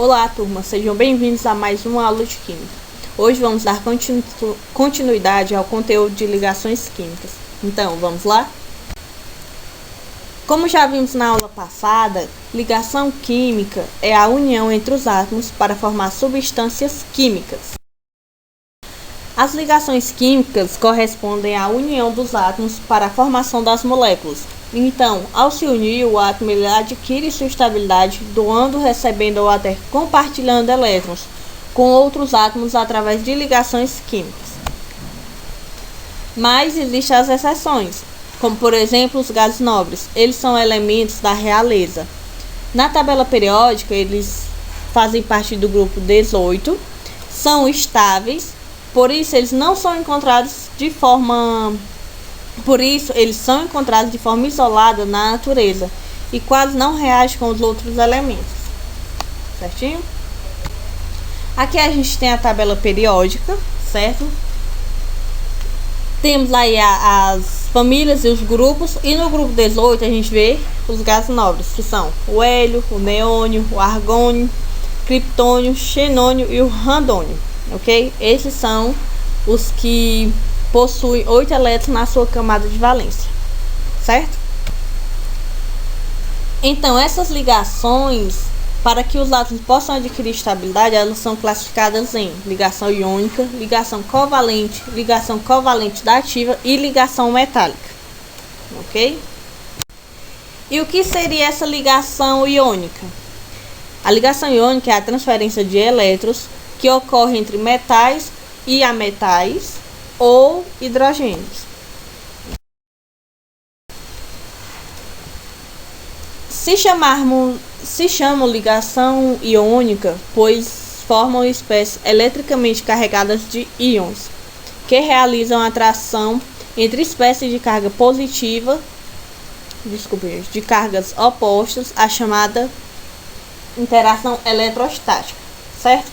Olá, turma, sejam bem-vindos a mais uma aula de Química. Hoje vamos dar continuidade ao conteúdo de ligações químicas. Então, vamos lá? Como já vimos na aula passada, ligação química é a união entre os átomos para formar substâncias químicas. As ligações químicas correspondem à união dos átomos para a formação das moléculas. Então, ao se unir, o átomo ele adquire sua estabilidade, doando, recebendo ou até compartilhando elétrons com outros átomos através de ligações químicas. Mas existem as exceções, como por exemplo os gases nobres. Eles são elementos da realeza. Na tabela periódica, eles fazem parte do grupo 18, são estáveis, por isso eles são encontrados de forma isolada na natureza e quase não reagem com os outros elementos. Certinho? Aqui a gente tem a tabela periódica, certo? Temos aí as famílias e os grupos, e no grupo 18 a gente vê os gases nobres, que são o hélio, o neônio, o argônio, criptônio, xenônio e o radônio, ok? Esses são os que possuem 8 elétrons na sua camada de valência, certo? Então, essas ligações, para que os átomos possam adquirir estabilidade, elas são classificadas em ligação iônica, ligação covalente dativa e ligação metálica, ok? E o que seria essa ligação iônica? A ligação iônica é a transferência de elétrons que ocorre entre metais e ametais ou hidrogênios. Se chamam ligação iônica, pois formam espécies eletricamente carregadas de íons, que realizam atração entre espécies de carga positiva, de cargas opostas, a chamada interação eletrostática, certo?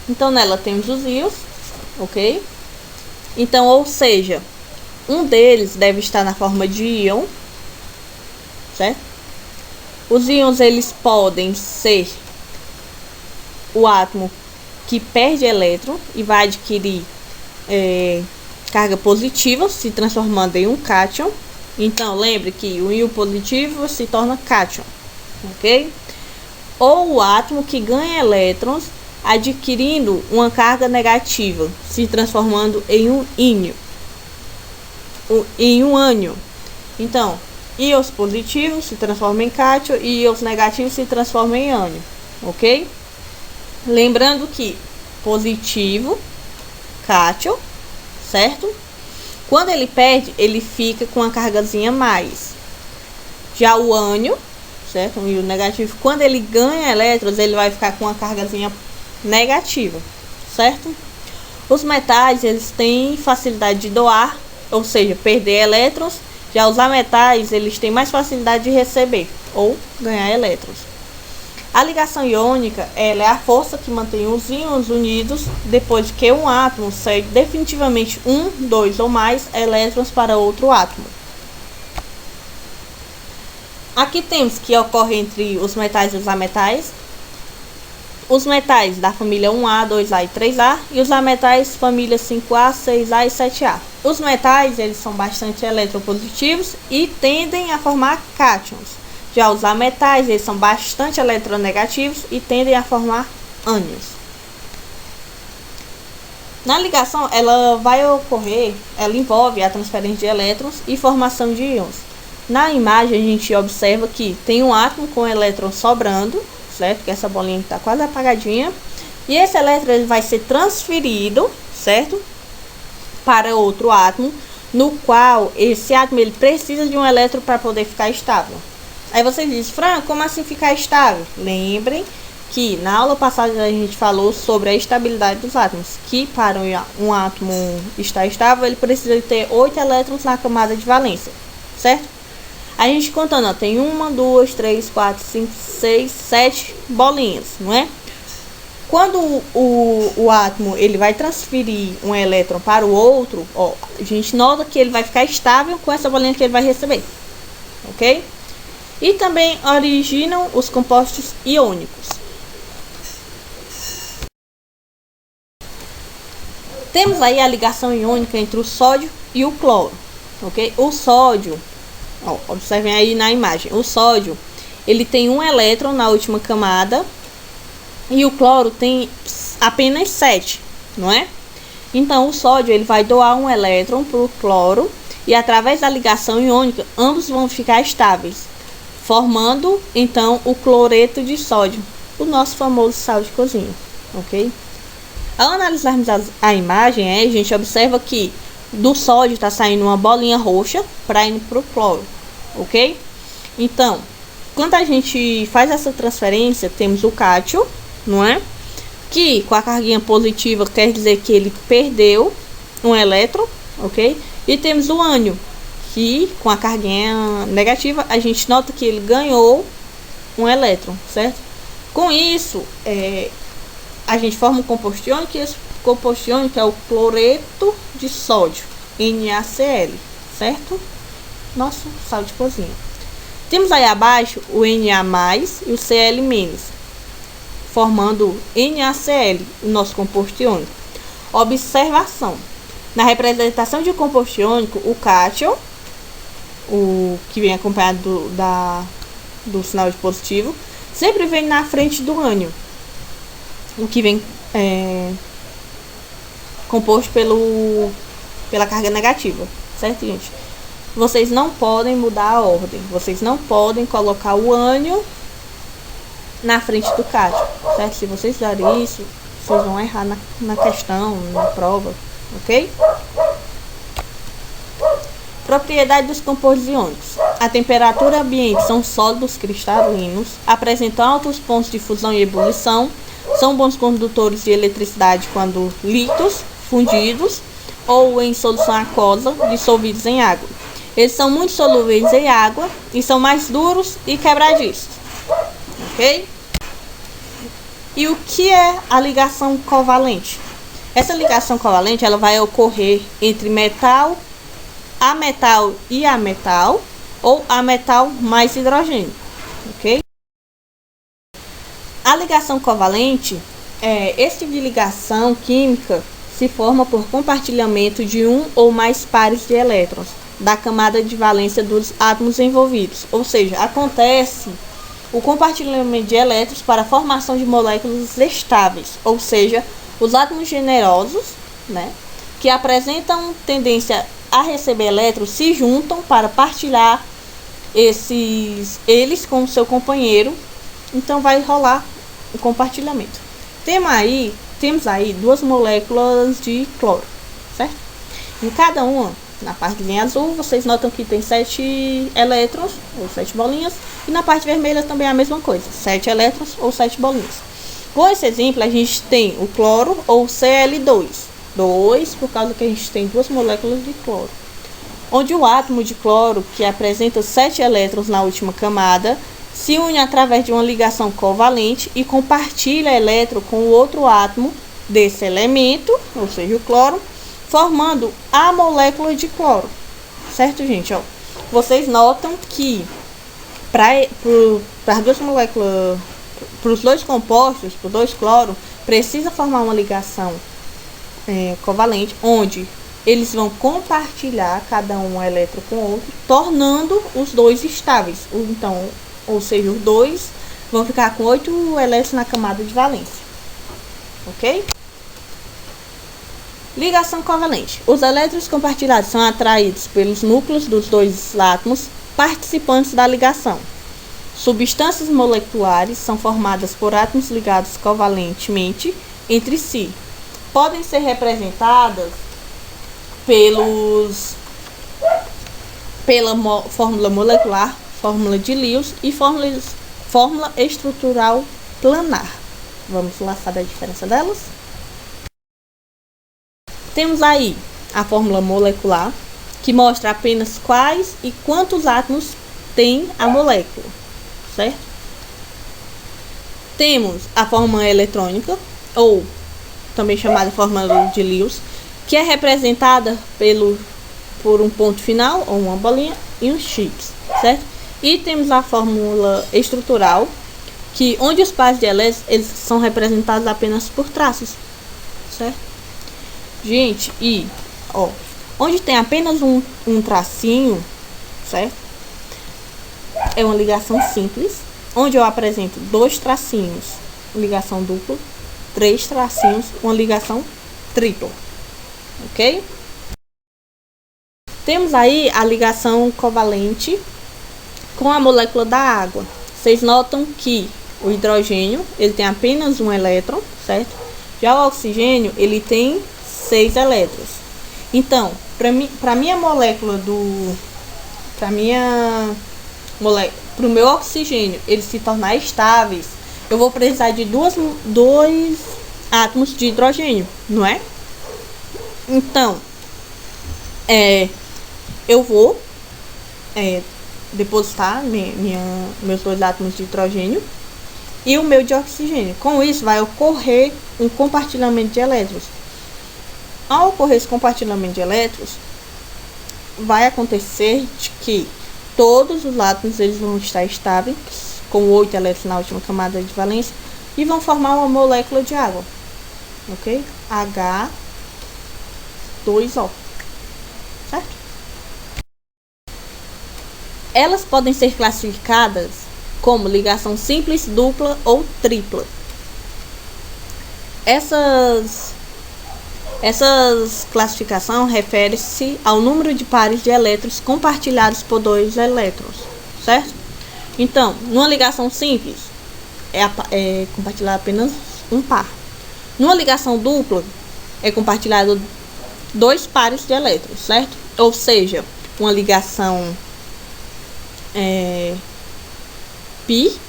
Então nela temos os íons, ok? Então, ou seja, um deles deve estar na forma de íon, certo? Os íons, eles podem ser o átomo que perde elétron e vai adquirir carga positiva, se transformando em um cátion. Então, lembre que o íon positivo se torna cátion, ok? Ou o átomo que ganha elétrons adquirindo uma carga negativa, se transformando em um ânion. Então, íons positivos se transformam em cátion e íons negativos se transformam em ânion, ok? Lembrando que positivo, cátion, certo? Quando ele perde, ele fica com uma cargazinha mais. Já o ânion, certo? Um íon negativo, quando ele ganha elétrons, ele vai ficar com uma cargazinha negativa, certo? Os metais, eles têm facilidade de doar, ou seja, perder elétrons. Já os ametais, eles têm mais facilidade de receber ou ganhar elétrons. A ligação iônica, ela é a força que mantém os íons unidos depois que um átomo cede definitivamente 1, 2 ou mais elétrons para outro átomo. Aqui temos que ocorre entre os metais e os ametais. Os metais da família 1A, 2A e 3A e os ametais família 5A, 6A e 7A. Os metais, eles são bastante eletropositivos e tendem a formar cátions. Já os ametais, eles são bastante eletronegativos e tendem a formar ânions. Na ligação, ela envolve a transferência de elétrons e formação de íons. Na imagem, a gente observa que tem um átomo com elétron sobrando, certo? Que essa bolinha está quase apagadinha. E esse elétron ele vai ser transferido, certo? Para outro átomo, no qual esse átomo ele precisa de um elétron para poder ficar estável. Aí você diz, Fran, como assim ficar estável? Lembrem que na aula passada a gente falou sobre a estabilidade dos átomos, que para um átomo estar estável, ele precisa ter 8 elétrons na camada de valência, certo? A gente contando, ó, tem 1, 2, 3, 4, 5, 6, 7 bolinhas, não é? Quando o átomo ele vai transferir um elétron para o outro, ó, a gente nota que ele vai ficar estável com essa bolinha que ele vai receber, ok? E também originam os compostos iônicos. Temos aí a ligação iônica entre o sódio e o cloro, ok? O sódio, ó, observem aí na imagem, o sódio, ele tem um elétron na última camada e o cloro tem apenas 7, não é? Então, o sódio ele vai doar um elétron para o cloro e através da ligação iônica, ambos vão ficar estáveis, formando então o cloreto de sódio, o nosso famoso sal de cozinha, ok? Ao analisarmos a imagem, a gente observa que do sódio está saindo uma bolinha roxa para ir para o cloro, ok? Então, quando a gente faz essa transferência, temos o cátion, não é? Que com a carguinha positiva quer dizer que ele perdeu um elétron, ok? E temos o ânion, que com a carguinha negativa a gente nota que ele ganhou um elétron, certo? Com isso, a gente forma um composto iônico e esse composto iônico é o cloreto de sódio, NaCl, certo? Nosso sal de cozinha. Temos aí abaixo o Na+, e o Cl-, formando NaCl, o nosso composto iônico. Observação. Na representação de um composto iônico, o cátion, o que vem acompanhado do sinal de positivo, sempre vem na frente do ânion, o que vem composto pela carga negativa, certo, gente? Vocês não podem mudar a ordem, vocês não podem colocar o ânion na frente do cátion, certo? Se vocês fizerem isso, vocês vão errar na questão, na prova, ok? Propriedade dos compostos iônicos. A temperatura ambiente são sólidos cristalinos, apresentam altos pontos de fusão e ebulição, são bons condutores de eletricidade quando líquidos, fundidos ou em solução aquosa, dissolvidos em água. Eles são muito solúveis em água e são mais duros e quebradiços. Ok? E o que é a ligação covalente? Essa ligação covalente ela vai ocorrer entre metal, ametal e ametal, ou ametal mais hidrogênio. Ok? A ligação covalente esse tipo de ligação química se forma por compartilhamento de um ou mais pares de elétrons da camada de valência dos átomos envolvidos, ou seja, acontece o compartilhamento de elétrons para a formação de moléculas estáveis, ou seja, os átomos generosos, né, que apresentam tendência a receber elétrons se juntam para partilhar eles com o seu companheiro, então vai rolar o compartilhamento. Temos aí duas moléculas de cloro, certo? Em cada uma, na parte linha azul, vocês notam que tem 7 elétrons, ou 7 bolinhas, e na parte vermelha também é a mesma coisa, 7 elétrons ou 7 bolinhas. Com esse exemplo, a gente tem o cloro, ou Cl2, 2, por causa que a gente tem duas moléculas de cloro, onde o átomo de cloro, que apresenta 7 elétrons na última camada, se une através de uma ligação covalente e compartilha elétron com o outro átomo desse elemento, ou seja, o cloro, formando a molécula de cloro. Certo, gente? Ó, vocês notam que para as duas moléculas, para os dois compostos, para os dois cloro, precisa formar uma ligação covalente, onde eles vão compartilhar cada um elétron com o outro, tornando os dois estáveis. Então, ou seja, os dois vão ficar com 8 elétrons na camada de valência. Ok? Ligação covalente. Os elétrons compartilhados são atraídos pelos núcleos dos dois átomos participantes da ligação. Substâncias moleculares são formadas por átomos ligados covalentemente entre si. Podem ser representadas pela fórmula molecular, fórmula de Lewis e fórmula estrutural planar. Vamos lá saber a diferença delas? Temos aí a fórmula molecular, que mostra apenas quais e quantos átomos tem a molécula, certo? Temos a fórmula eletrônica, ou também chamada fórmula de Lewis, que é representada por um ponto final, ou uma bolinha, e um X, certo? E temos a fórmula estrutural, onde os pares de elétrons eles são representados apenas por traços, certo? Gente, e ó, onde tem apenas um tracinho, certo? É uma ligação simples, onde eu apresento 2 tracinhos, ligação dupla, 3 tracinhos, uma ligação tripla, ok? Temos aí a ligação covalente com a molécula da água. Vocês notam que o hidrogênio, ele tem apenas um elétron, certo? Já o oxigênio, ele tem 6 elétrons. Então, para minha molécula do... Para o meu oxigênio ele se tornar estáveis, eu vou precisar de dois átomos de hidrogênio, não é? Então, eu vou depositar meus 2 átomos de hidrogênio e o meu de oxigênio. Com isso, vai ocorrer um compartilhamento de elétrons. Ao ocorrer esse compartilhamento de elétrons, vai acontecer de que todos os átomos eles vão estar estáveis, com 8 elétrons na última camada de valência, e vão formar uma molécula de água, ok? H2O, certo? Elas podem ser classificadas como ligação simples, dupla ou tripla. Essas classificações referem-se ao número de pares de elétrons compartilhados por 2 elétrons, certo? Então, numa ligação simples, é compartilhado apenas um par. Numa ligação dupla, é compartilhado 2 pares de elétrons, certo? Ou seja, uma ligação pi,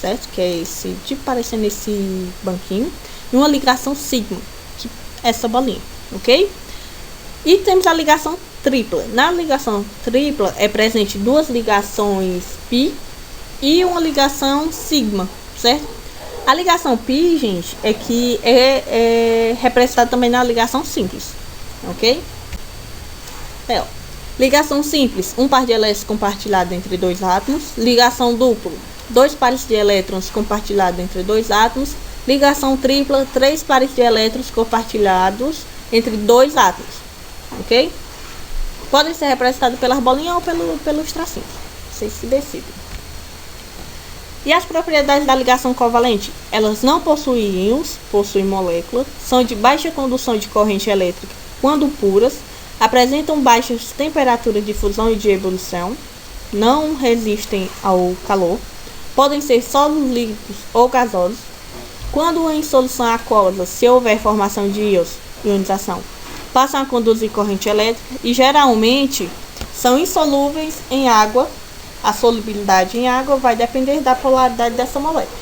certo? Que é esse, tipo parecendo esse banquinho. E uma ligação sigma, que é essa bolinha, ok? E temos a ligação tripla. Na ligação tripla é presente 2 ligações pi e uma ligação sigma, certo? A ligação pi, gente, é representada também na ligação simples, ok? Ligação simples, um par de elétrons compartilhado entre 2 átomos. Ligação dupla, 2 pares de elétrons compartilhados entre 2 átomos. Ligação tripla, 3 pares de elétrons compartilhados entre 2 átomos, ok? Podem ser representados pelas bolinhas ou pelos tracinhos, vocês se decidem. E as propriedades da ligação covalente? Elas não possuem íons, possuem moléculas, são de baixa condução de corrente elétrica quando puras, apresentam baixas temperaturas de fusão e de ebulição, não resistem ao calor, podem ser sólidos, líquidos ou gasosos. Quando em solução aquosa, se houver formação de íons, ionização, passam a conduzir corrente elétrica e geralmente são insolúveis em água. A solubilidade em água vai depender da polaridade dessa molécula.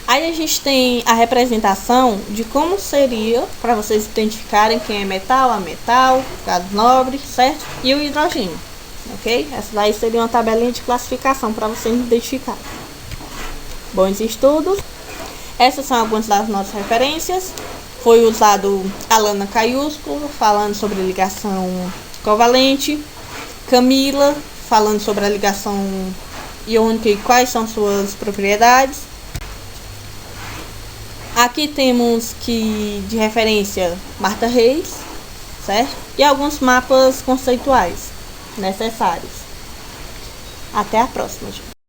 Aí a gente tem a representação de como seria, para vocês identificarem quem é metal, ametal, gases nobres, certo? E o hidrogênio, ok? Essa daí seria uma tabelinha de classificação para vocês identificarem. Bons estudos. Essas são algumas das nossas referências. Foi usado Alana Caiusco falando sobre ligação covalente, Camila falando sobre a ligação iônica e quais são suas propriedades. Aqui temos que de referência Marta Reis, certo? E alguns mapas conceituais necessários. Até a próxima, gente.